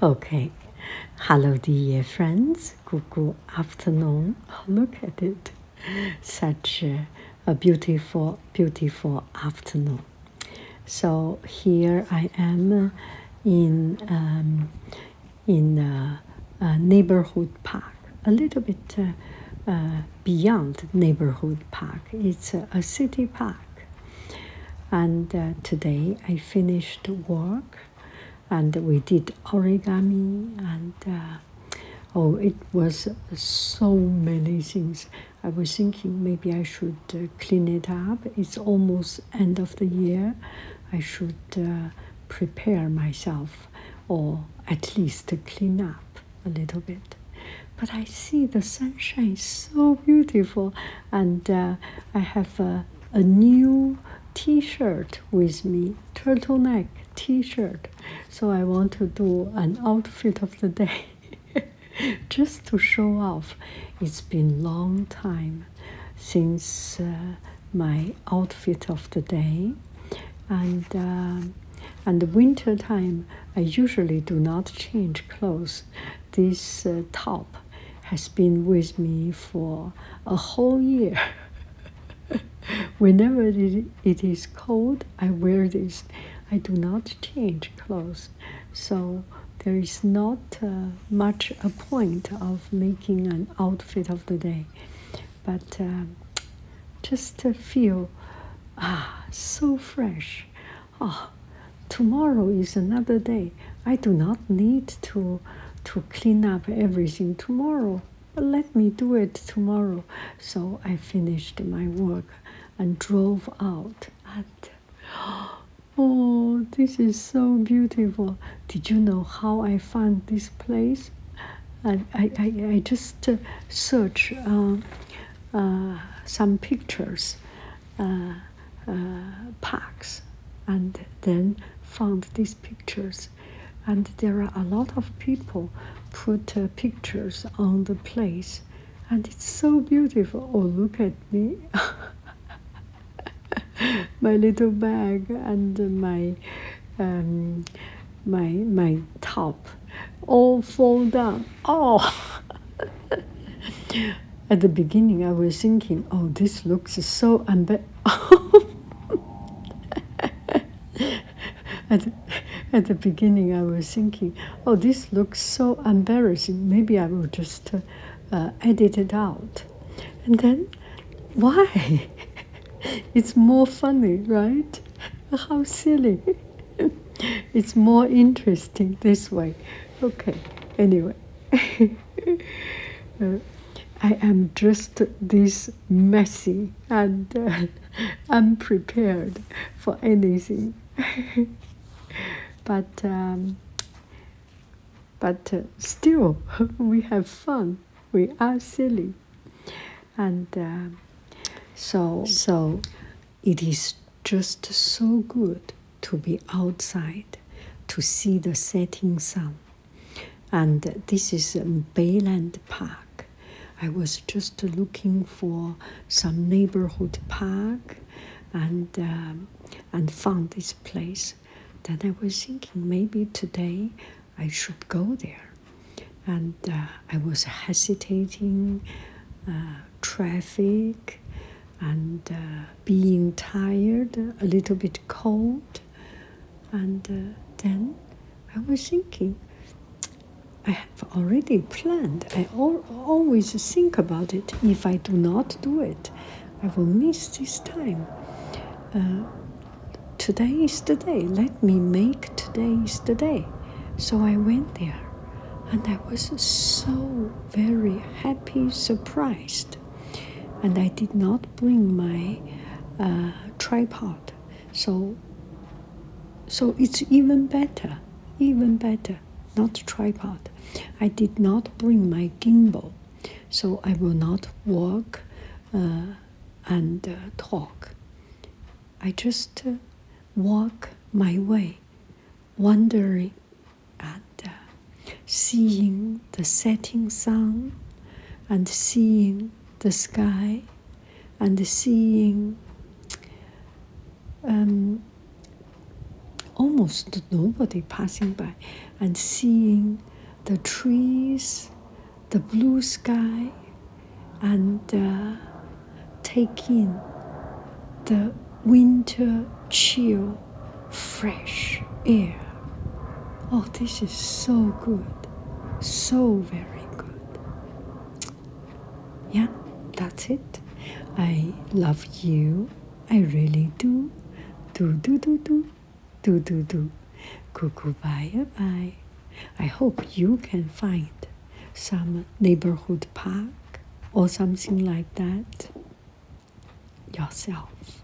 Okay. Hello, dear friends. Good afternoon. Oh, look at it. Such a beautiful, beautiful afternoon. So here I am in a neighborhood park, a little bit beyond neighborhood park. It's a city park. And today I finished work, and we did origami, and it was so many things. I was thinking maybe I should clean it up. It's almost end of the year. I should prepare myself, or at least clean up a little bit. But I see the sunshine is so beautiful, and I have a new T-shirt with me, turtleneck T-shirt. So I want to do an outfit of the day, just to show off. It's been long time since my outfit of the day, and the winter time I usually do not change clothes. This top has been with me for a whole year. Whenever it is cold, I wear this. I do not change clothes. So there is not much a point of making an outfit of the day. But just feel so fresh. Tomorrow is another day. I do not need to clean up everything tomorrow. Let me do it tomorrow. So I finished my work and drove out. And oh, this is so beautiful. Did you know how I found this place? I just searched some pictures, parks, and then found these pictures. And there are a lot of people put pictures on the place, and it's so beautiful. Oh, look at me. My little bag and my top all fall down. Oh. At the beginning I was thinking, oh, this looks so At the beginning I was thinking, oh, this looks so embarrassing. Maybe I will just edit it out. And then, why? It's more funny, right? How silly. It's more interesting this way. Okay, anyway. I am just this messy and unprepared for anything. But still, we have fun. We are silly. And so it is just so good to be outside, to see the setting sun. And this is Bayland Park. I was just looking for some neighborhood park and found this place. Then I was thinking maybe today I should go there. And I was hesitating, traffic, and being tired, a little bit cold. And then I was thinking, I have already planned. I always think about it. If I do not do it, I will miss this time. Today is the day. Let me make today is the day. So I went there, and I was so very happy, surprised. And I did not bring my tripod. So it's even better, not tripod. I did not bring my gimbal, so I will not walk and talk. I just walk my way, wandering and seeing the setting sun, and seeing the sky, and seeing almost nobody passing by, and seeing the trees, the blue sky, and take in the winter chill, fresh air. Oh, this is so good, so very good. Yeah, that's it. I love you. I really do. Do, do, do, do. Do, do, do. Cuckoo, bye, bye. I hope you can find some neighborhood park or something like that yourself.